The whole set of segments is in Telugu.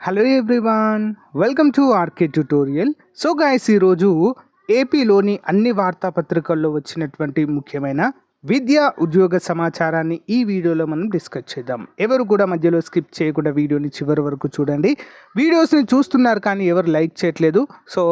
Hello everyone, welcome to RK tutorial. So guys, ఈరోజు ఏపీలోని అన్ని వార్తాపత్రికల్లో వచ్చినటువంటి ముఖ్యమైన విద్యా ఉద్యోగ సమాచారాన్ని ఈ వీడియోలో మనం డిస్కస్ చేద్దాం. ఎవరు కూడా మధ్యలో స్కిప్ చేయకుండా వీడియోని చివరి వరకు చూడండి. వీడియోస్ని చూస్తున్నారు కానీ ఎవరు లైక్ చేయట్లేదు. సో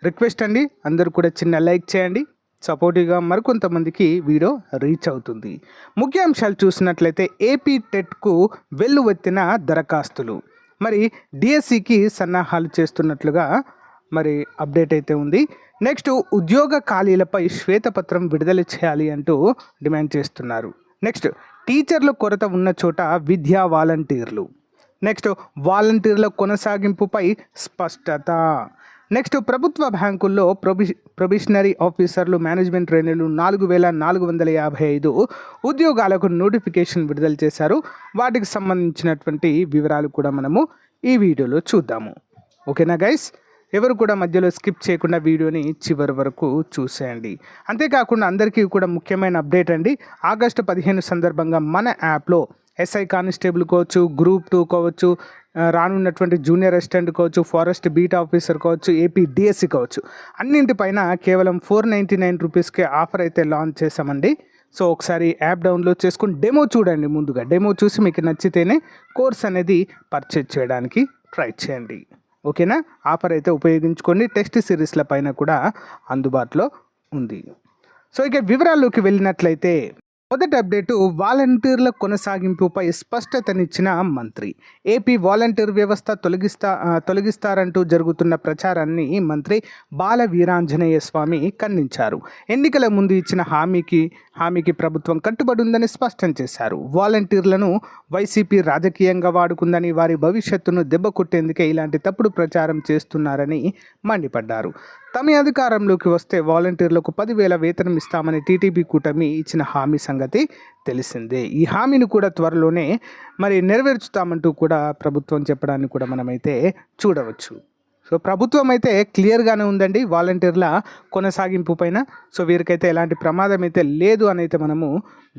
రిక్వెస్ట్ అండి, అందరూ కూడా చిన్న లైక్ చేయండి. సపోర్టివ్గా మరికొంతమందికి వీడియో రీచ్ అవుతుంది. ముఖ్యాంశాలు చూసినట్లయితే ఏపీ టెట్కు వెల్లువెత్తిన దరఖాస్తులు. మరి డిఎస్సికి సన్నాహాలు చేస్తున్నట్లుగా మరి అప్డేట్ అయితే ఉంది. నెక్స్ట్, ఉద్యోగ ఖాళీలపై శ్వేతపత్రం విడుదల చేయాలి అంటూ డిమాండ్ చేస్తున్నారు. నెక్స్ట్, టీచర్ల కొరత ఉన్న చోట విద్యా వాలంటీర్లు. నెక్స్ట్, వాలంటీర్ల కొనసాగింపుపై స్పష్టత. నెక్స్ట్, ప్రభుత్వ బ్యాంకుల్లో ప్రొబిషనరీ ఆఫీసర్లు, మేనేజ్మెంట్ ట్రైనర్లు 4455 ఉద్యోగాలకు నోటిఫికేషన్ విడుదల చేశారు. వాటికి సంబంధించినటువంటి వివరాలు కూడా మనము ఈ వీడియోలో చూద్దాము. ఓకేనా గైస్, ఎవరు కూడా మధ్యలో స్కిప్ చేయకుండా వీడియోని చివరి వరకు చూసేయండి. అంతేకాకుండా అందరికీ కూడా ముఖ్యమైన అప్డేట్ అండి. ఆగస్టు 15 సందర్భంగా మన యాప్లో ఎస్ఐ కానిస్టేబుల్ కావచ్చు, గ్రూప్ 2 కావచ్చు, రానున్నటువంటి జూనియర్ అసిస్టెంట్ కావచ్చు, ఫారెస్ట్ బీట్ ఆఫీసర్ కావచ్చు, ఏపీ డిఎస్సి కావచ్చు, అన్నింటిపైన కేవలం 499 రూపీస్కే ఆఫర్ అయితే లాంచ్ చేసామండి. సో ఒకసారి యాప్ డౌన్లోడ్ చేసుకుని డెమో చూడండి. ముందుగా డెమో చూసి మీకు నచ్చితేనే కోర్స్ అనేది పర్చేజ్ చేయడానికి ట్రై చేయండి. ఓకేనా, ఆఫర్ అయితే ఉపయోగించుకొని టెస్ట్ సిరీస్ల పైన కూడా అందుబాటులో ఉంది. సో ఇక వివరాల్లోకి వెళ్ళినట్లయితే, మొదటి అప్డేటు, వాలంటీర్ల కొనసాగింపుపై స్పష్టతనిచ్చిన మంత్రి. ఏపీ వాలంటీర్ వ్యవస్థ తొలగిస్తారంటూ జరుగుతున్న ప్రచారాన్ని మంత్రి బాల వీరాంజనేయ స్వామి ఖండించారు. ఎన్నికల ముందు ఇచ్చిన హామీకి ప్రభుత్వం కట్టుబడి ఉందని స్పష్టం చేశారు. వాలంటీర్లను వైసీపీ రాజకీయంగా వాడుకుందని, వారి భవిష్యత్తును దెబ్బకొట్టేందుకే ఇలాంటి తప్పుడు ప్రచారం చేస్తున్నారని మండిపడ్డారు. తమ అధికారంలోకి వస్తే వాలంటీర్లకు 10,000 వేతనం ఇస్తామని టీడీపీ కూటమి ఇచ్చిన హామీ సంగతి తెలిసిందే. ఈ హామీని కూడా త్వరలోనే మరి నెరవేర్చుతామంటూ కూడా ప్రభుత్వం చెప్పడాన్ని కూడా మనమైతే చూడవచ్చు. సో ప్రభుత్వం అయితే క్లియర్గానే ఉందండి వాలంటీర్ల కొనసాగింపు పైన. సో వీరికైతే ఎలాంటి ప్రమాదం అయితే లేదు అని అయితే మనము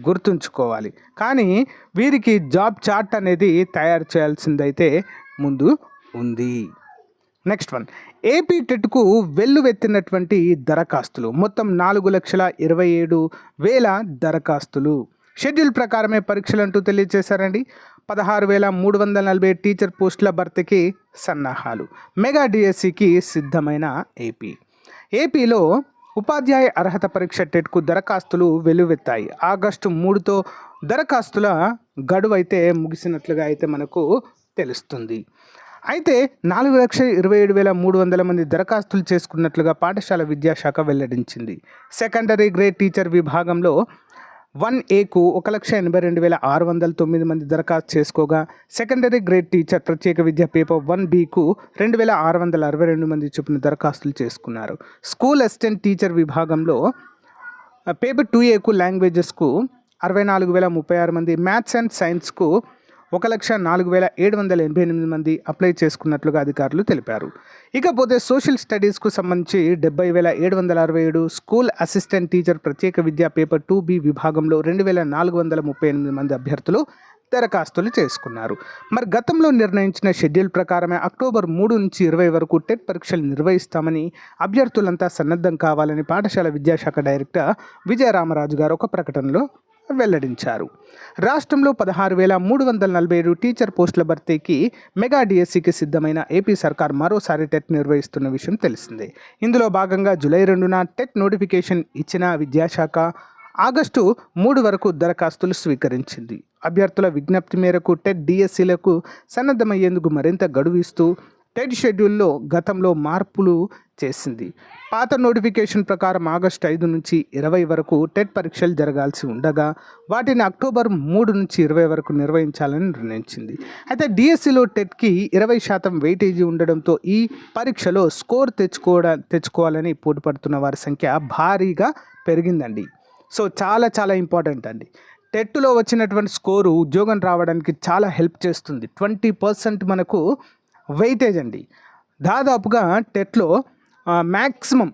గుర్తుంచుకోవాలి. కానీ వీరికి జాబ్ చార్ట్ అనేది తయారు చేయాల్సిందైతే ముందు ఉంది. నెక్స్ట్ వన్, ఏపీ టెట్కు వెల్లువెత్తినటువంటి దరఖాస్తులు. మొత్తం 4,27,000 దరఖాస్తులు. షెడ్యూల్ ప్రకారమే పరీక్షలు అంటూ తెలియజేశారండి. 16,340 టీచర్ పోస్టుల భర్తీకి సన్నాహాలు. మెగా డిఎస్సికి సిద్ధమైన ఏపీలో ఉపాధ్యాయ అర్హత పరీక్ష టెట్కు దరఖాస్తులు వెల్లువెత్తాయి. ఆగస్టు 3తో దరఖాస్తుల గడువు అయితే ముగిసినట్లుగా అయితే మనకు తెలుస్తుంది. అయితే 4,27,300 మంది దరఖాస్తులు చేసుకున్నట్లుగా పాఠశాల విద్యాశాఖ వెల్లడించింది. సెకండరీ గ్రేడ్ టీచర్ విభాగంలో 1Aకు 1,82,609 మంది దరఖాస్తు చేసుకోగా, సెకండరీ గ్రేడ్ టీచర్ ప్రత్యేక విద్యా పేపర్ 1Bకు 2,662 మంది చొప్పున దరఖాస్తులు చేసుకున్నారు. స్కూల్ అసిస్టెంట్ టీచర్ విభాగంలో పేపర్ 2Aకు లాంగ్వేజెస్కు 64,036 మంది, మ్యాథ్స్ అండ్ సైన్స్కు 1,04,788 మంది అప్లై చేసుకున్నట్లుగా అధికారులు తెలిపారు. ఇకపోతే సోషల్ స్టడీస్కు సంబంధించి 70,767, స్కూల్ అసిస్టెంట్ టీచర్ ప్రత్యేక విద్యా పేపర్ 2B విభాగంలో 2,438 మంది అభ్యర్థులు దరఖాస్తులు చేసుకున్నారు. మరి గతంలో నిర్ణయించిన షెడ్యూల్ ప్రకారమే అక్టోబర్ 3 నుంచి 20 వరకు టెట్ పరీక్షలు నిర్వహిస్తామని, అభ్యర్థులంతా సన్నద్ధం కావాలని పాఠశాల విద్యాశాఖ డైరెక్టర్ విజయరామరాజు గారు ఒక ప్రకటనలో వెల్లడించారు. రాష్ట్రంలో 16,347 టీచర్ పోస్టుల భర్తీకి మెగా డిఎస్సికి సిద్ధమైన ఏపీ సర్కార్ మరోసారి టెట్ నిర్వహిస్తున్న విషయం తెలిసిందే. ఇందులో భాగంగా జూలై 2న టెట్ నోటిఫికేషన్ ఇచ్చిన విద్యాశాఖ ఆగస్టు 3 వరకు దరఖాస్తులు స్వీకరించింది. అభ్యర్థుల విజ్ఞప్తి మేరకు టెట్ డిఎస్సిలకు సన్నద్ధమయ్యేందుకు మరింత గడువు ఇస్తూ టెట్ షెడ్యూల్లో గతంలో మార్పులు చేసింది. పాత నోటిఫికేషన్ ప్రకారం ఆగస్టు 5 నుంచి 20 వరకు టెట్ పరీక్షలు జరగాల్సి ఉండగా, వాటిని అక్టోబర్ 3 నుంచి 20 వరకు నిర్వహించాలని నిర్ణయించింది. అయితే డిఎస్సిలో టెట్కి 20% వెయిటేజీ ఉండడంతో ఈ పరీక్షలో స్కోర్ తెచ్చుకోవాలని పోటీపడుతున్న వారి సంఖ్య భారీగా పెరిగిందండి. సో చాలా ఇంపార్టెంట్ అండి. టెట్లో వచ్చినటువంటి స్కోరు ఉద్యోగం రావడానికి చాలా హెల్ప్ చేస్తుంది. 20% మనకు వెయిటేజ్ అండి. దాదాపుగా టెట్లో మ్యాక్సిమం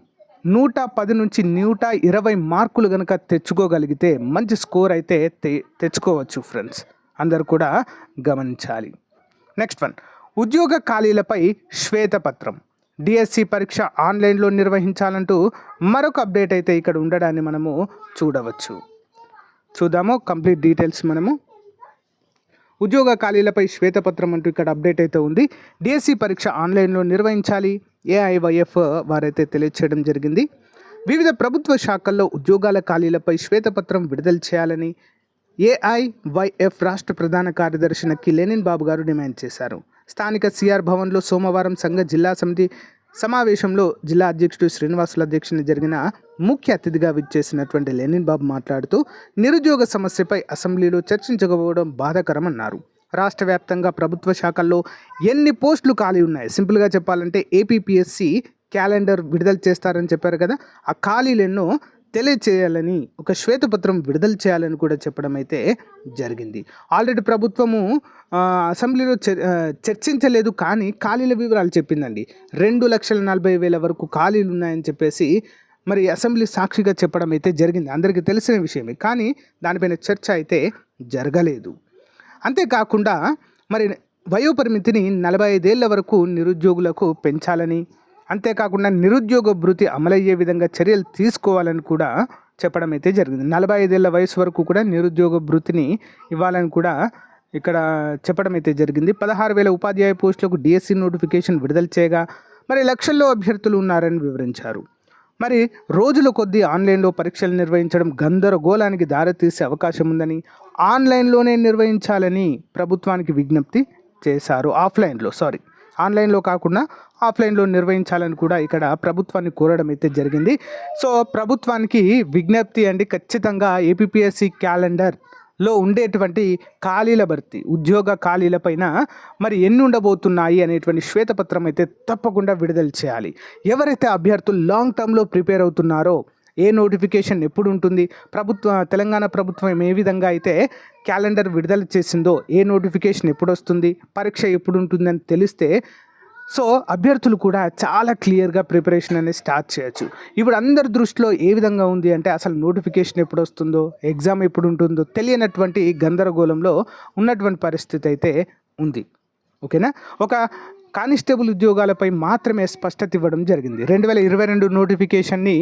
110 నుంచి 120 మార్కులు కనుక తెచ్చుకోగలిగితే మంచి స్కోర్ అయితే తెచ్చుకోవచ్చు ఫ్రెండ్స్. అందరు కూడా గమనించాలి. నెక్స్ట్ వన్, ఉద్యోగ ఖాళీలపై శ్వేతపత్రం, డిఎస్సి పరీక్ష ఆన్లైన్లో నిర్వహించాలంటూ మరొక అప్డేట్ అయితే ఇక్కడ ఉండడాన్ని మనము చూడవచ్చు. చూద్దాము కంప్లీట్ డీటెయిల్స్. మనము ఉద్యోగ ఖాళీలపై శ్వేతపత్రం అంటూ ఇక్కడ అప్డేట్ అయితే ఉంది. డిఎస్సి పరీక్ష ఆన్లైన్లో నిర్వహించాలి ఏఐవైఎఫ్ వారైతే తెలియచేయడం జరిగింది. వివిధ ప్రభుత్వ శాఖల్లో ఉద్యోగాల ఖాళీలపై శ్వేతపత్రం విడుదల చేయాలని ఏఐవైఎఫ్ రాష్ట్ర ప్రధాన కార్యదర్శి నక్కి లెనిన్ బాబు గారు డిమాండ్ చేశారు. స్థానిక సిఆర్ భవన్లో సోమవారం సంఘ జిల్లా సమితి సమావేశంలో జిల్లా అధ్యక్షుడు శ్రీనివాసుల అధ్యక్షతన జరిగిన ముఖ్య అతిథిగా విచ్చేసినటువంటి లెనిన్ బాబు మాట్లాడుతూ నిరుద్యోగ సమస్యపై అసెంబ్లీలో చర్చించకపోవడం బాధాకరమన్నారు. రాష్ట్ర వ్యాప్తంగా ప్రభుత్వ శాఖల్లో ఎన్ని పోస్టులు ఖాళీ ఉన్నాయి, సింపుల్గా చెప్పాలంటే ఏపీపీఎస్సీ క్యాలెండర్ విడుదల చేస్తారని చెప్పారు కదా, ఆ ఖాళీలెన్నో తెలియచేయాలని ఒక శ్వేతపత్రం విడుదల చేయాలని కూడా చెప్పడం అయితే జరిగింది. ఆల్రెడీ ప్రభుత్వము అసెంబ్లీలో చర్చించలేదు, కానీ ఖాళీల వివరాలు చెప్పిందండి. 2,40,000 వరకు ఖాళీలు ఉన్నాయని చెప్పేసి మరి అసెంబ్లీ సాక్షిగా చెప్పడం అయితే జరిగింది. అందరికీ తెలిసిన విషయమే, కానీ దానిపైన చర్చ అయితే జరగలేదు. అంతేకాకుండా మరి వయోపరిమితిని 45 ఏళ్ల వరకు నిరుద్యోగులకు పెంచాలని, అంతేకాకుండా నిరుద్యోగ భృతి అమలయ్యే విధంగా చర్యలు తీసుకోవాలని కూడా చెప్పడం అయితే జరిగింది. 45 ఏళ్ల వయసు వరకు కూడా నిరుద్యోగ భృతిని ఇవ్వాలని కూడా ఇక్కడ చెప్పడం అయితే జరిగింది. 16,000 ఉపాధ్యాయ పోస్టులకు డిఎస్సి నోటిఫికేషన్ విడుదల చేయగా మరి లక్షల్లో అభ్యర్థులు ఉన్నారని వివరించారు. మరి రోజుల కొద్దీ ఆన్లైన్లో పరీక్షలు నిర్వహించడం గందరగోళానికి దారితీసే అవకాశం ఉందని, ఆన్లైన్లోనే నిర్వహించాలని ప్రభుత్వానికి విజ్ఞప్తి చేశారు. ఆన్లైన్లో కాకుండా ఆఫ్లైన్లో నిర్వహించాలని కూడా ఇక్కడ ప్రభుత్వాన్ని కోరడం అయితే జరిగింది. సో ప్రభుత్వానికి విజ్ఞప్తి అండి, ఖచ్చితంగా ఏపీపీఎస్సీ క్యాలెండర్లో ఉండేటువంటి ఖాళీల భర్తీ, ఉద్యోగ ఖాళీలపైన మరి ఎన్ని ఉండబోతున్నాయి అనేటువంటి శ్వేతపత్రం అయితే తప్పకుండా విడుదల చేయాలి. ఎవరైతే అభ్యర్థులు లాంగ్ టర్మ్లో ప్రిపేర్ అవుతున్నారో, ఏ నోటిఫికేషన్ ఎప్పుడు ఉంటుంది, తెలంగాణ ప్రభుత్వం ఏ విధంగా అయితే క్యాలెండర్ విడుదల చేసిందో, ఏ నోటిఫికేషన్ ఎప్పుడు వస్తుంది, పరీక్ష ఎప్పుడు ఉంటుందని తెలిస్తే సో అభ్యర్థులు కూడా చాలా క్లియర్గా ప్రిపరేషన్ అనేది స్టార్ట్ చేయొచ్చు. ఇప్పుడు అందరి దృష్టిలో ఏ విధంగా ఉంది అంటే అసలు నోటిఫికేషన్ ఎప్పుడు వస్తుందో, ఎగ్జామ్ ఎప్పుడు ఉంటుందో తెలియనటువంటి గందరగోళంలో ఉన్నటువంటి పరిస్థితి అయితే ఉంది. ఓకేనా, ఒక కానిస్టేబుల్ ఉద్యోగాలపై మాత్రమే స్పష్టత ఇవ్వడం జరిగింది. 2022 నోటిఫికేషన్ని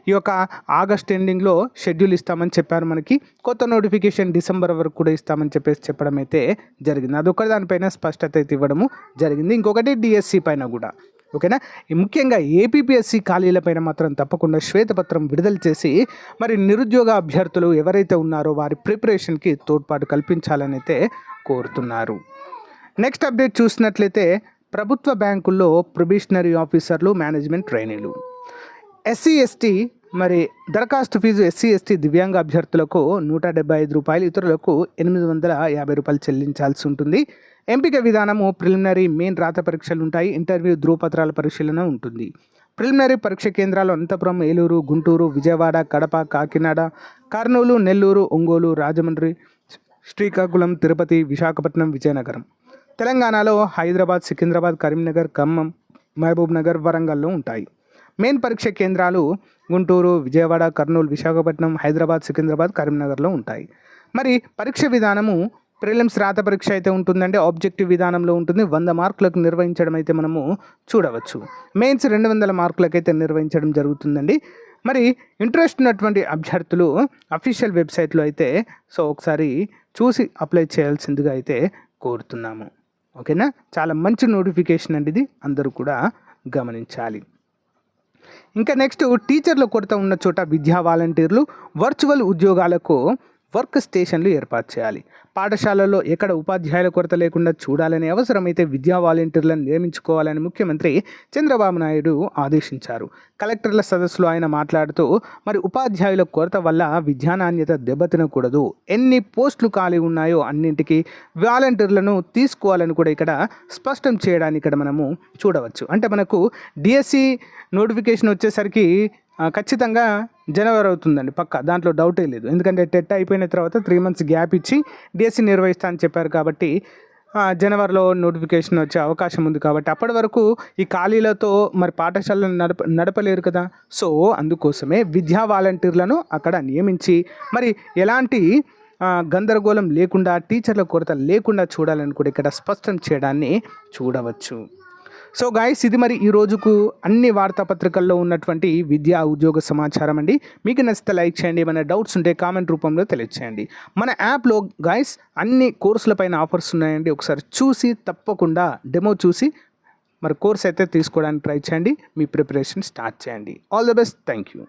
ఈ యొక్క ఆగస్ట్ ఎండింగ్లో షెడ్యూల్ ఇస్తామని చెప్పారు. మనకి కొత్త నోటిఫికేషన్ డిసెంబర్ వరకు కూడా ఇస్తామని చెప్పడం అయితే జరిగింది. అదొకటి దానిపైన స్పష్టత అయితే ఇవ్వడము జరిగింది. ఇంకొకటి డిఎస్సి పైన కూడా. ఓకేనా, ముఖ్యంగా ఏపీపీఎస్సీ ఖాళీలపైన మాత్రం తప్పకుండా శ్వేతపత్రం విడుదల చేసి మరి నిరుద్యోగ అభ్యర్థులు ఎవరైతే ఉన్నారో వారి ప్రిపరేషన్కి తోడ్పాటు కల్పించాలని అయితే కోరుతున్నారు. నెక్స్ట్ అప్డేట్ చూసినట్లయితే ప్రభుత్వ బ్యాంకుల్లో ప్రొబేషనరీ ఆఫీసర్లు, మేనేజ్మెంట్ ట్రైనీలు, ఎస్సీ ఎస్టీ మరి దరఖాస్తు ఫీజు ఎస్సీ ఎస్టీ దివ్యాంగ అభ్యర్థులకు ₹175, ఇతరులకు ₹850 చెల్లించాల్సి ఉంటుంది. ఎంపిక విధానము ప్రిలిమినరీ, మెయిన్ రాత పరీక్షలు ఉంటాయి. ఇంటర్వ్యూ, ధృవపత్రాల పరిశీలన ఉంటుంది. ప్రిలిమినరీ పరీక్ష కేంద్రాలు అనంతపురం, ఏలూరు, గుంటూరు, విజయవాడ, కడప, కాకినాడ, కర్నూలు, నెల్లూరు, ఒంగోలు, రాజమండ్రి, శ్రీకాకుళం, తిరుపతి, విశాఖపట్నం, విజయనగరం. తెలంగాణలో హైదరాబాద్, సికింద్రాబాద్, కరీంనగర్, ఖమ్మం, మహబూబ్ నగర్, వరంగల్లో ఉంటాయి. మెయిన్ పరీక్ష కేంద్రాలు గుంటూరు, విజయవాడ, కర్నూలు, విశాఖపట్నం, హైదరాబాద్, సికింద్రాబాద్, కరీంనగర్లో ఉంటాయి. మరి పరీక్ష విధానము ప్రిలిమ్స్ రాత పరీక్ష అయితే ఉంటుందంటే ఆబ్జెక్టివ్ విధానంలో ఉంటుంది. 100 మార్కులకు నిర్వహించడం అయితే మనము చూడవచ్చు. మెయిన్స్ 200 మార్కులకైతే నిర్వహించడం జరుగుతుందండి. మరి ఇంట్రెస్ట్ ఉన్నటువంటి అభ్యర్థులు అఫీషియల్ వెబ్సైట్లో అయితే సో ఒకసారి చూసి అప్లై చేయాల్సిందిగా అయితే కోరుతున్నాము. ఓకేనా, చాలా మంచి నోటిఫికేషన్ అండి ఇది, అందరూ కూడా గమనించాలి. ఇంకా నెక్స్ట్, టీచర్ల కొరత ఉన్న చోట విద్యా వాలంటీర్లు, వర్చువల్ ఉద్యోగాలకు వర్క్ స్టేషన్లు ఏర్పాటు చేయాలి. పాఠశాలల్లో ఎక్కడ ఉపాధ్యాయుల కొరత లేకుండా చూడాలని, అవసరమైతే విద్యా వాలంటీర్లను నియమించుకోవాలని ముఖ్యమంత్రి చంద్రబాబు నాయుడు ఆదేశించారు. కలెక్టర్ల సదస్సులో ఆయన మాట్లాడుతూ మరి ఉపాధ్యాయుల కొరత వల్ల విద్యా నాణ్యత దెబ్బతినకూడదు, ఎన్ని పోస్టులు ఖాళీ ఉన్నాయో అన్నింటికి వాలంటీర్లను తీసుకోవాలని కూడా ఇక్కడ స్పష్టం చేయడానికి ఇక్కడ మనము చూడవచ్చు. అంటే మనకు డిఎస్సి నోటిఫికేషన్ వచ్చేసరికి ఖచ్చితంగా జనవరి అవుతుందండి, పక్క, దాంట్లో డౌటే లేదు. ఎందుకంటే టెట్ అయిపోయిన తర్వాత 3 months గ్యాప్ ఇచ్చి డిఎస్సి నిర్వహిస్తా అని చెప్పారు కాబట్టి జనవరిలో నోటిఫికేషన్ వచ్చే అవకాశం ఉంది. కాబట్టి అప్పటి వరకు ఈ ఖాళీలతో మరి పాఠశాలను నడపలేరు కదా. సో అందుకోసమే విద్యా వాలంటీర్లను అక్కడ నియమించి మరి ఎలాంటి గందరగోళం లేకుండా, టీచర్ల కొరత లేకుండా చూడాలని కూడా ఇక్కడ స్పష్టం చేయడాన్ని చూడవచ్చు. సో గాయస్, ఇది మరి ఈ రోజుకు అన్ని వార్తాపత్రికల్లో ఉన్నటువంటి విద్యా ఉద్యోగ సమాచారం అండి. మీకు నచ్చితే లైక్ చేయండి, ఏమైనా డౌట్స్ ఉంటే కామెంట్ రూపంలో తెలియచేయండి. మన యాప్లో గాయస్ అన్ని కోర్సులపైన ఆఫర్స్ ఉన్నాయండి. ఒకసారి చూసి తప్పకుండా డెమో చూసి మరి కోర్స్ అయితే తీసుకోవడానికి ట్రై చేయండి. మీ ప్రిపరేషన్ స్టార్ట్ చేయండి. All the best. Thank you.